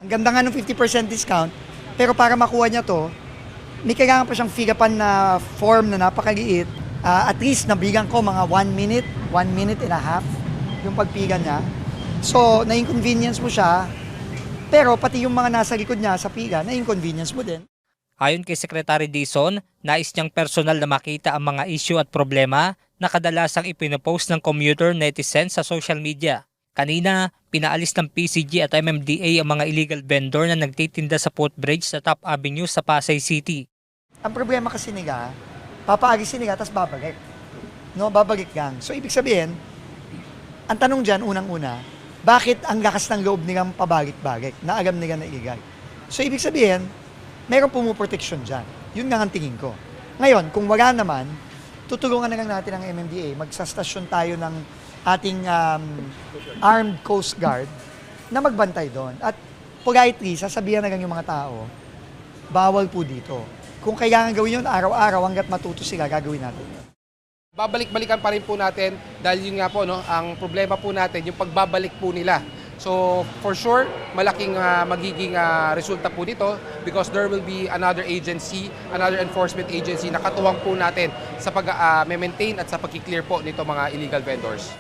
Ang ganda nga ng 50% discount, pero para makuha niya to, may kailangan pa siyang fill-upan na form na napakaliit. At least nabigan ko mga 1 minute and a half yung pagpiga niya. So, na-inconvenience mo siya, pero pati yung mga nasa likod niya sa piga, na-inconvenience mo din. Ayon kay Secretary Dizon, nais niyang personal na makita ang mga issue at problema na kadalasang ipinopost ng commuter netizens sa social media. Kanina, pinaalis ng PCG at MMDA ang mga illegal vendor na nagtitinda sa footbridge sa Top Avenue sa Pasay City. Ang problema kasi nila, papaalisin nila, tapos babalik. No, babalik lang. So, ibig sabihin, ang tanong dyan, unang-una, bakit ang lakas ng loob nilang pabalik-balik na alam nila na illegal? So, ibig sabihin, mayroong pumuproteksyon dyan. Yun nga ang tingin ko. Ngayon, kung wala naman, tutulungan na lang natin ang MMDA. Magsastasyon tayo ng ating armed Coast Guard na magbantay doon. At politely, sasabihan na lang yung mga tao, bawal po dito. Kung kailangan gawin yun araw-araw hanggat matuto sila, gagawin natin yun. Babalik-balikan pa rin po natin dahil yun nga po, no, ang problema po natin, yung pagbabalik po nila. So for sure, malaking magiging resulta po dito because there will be another agency, another enforcement agency na katuwang po natin sa pag-maintain at sa pag-clear po nito mga illegal vendors.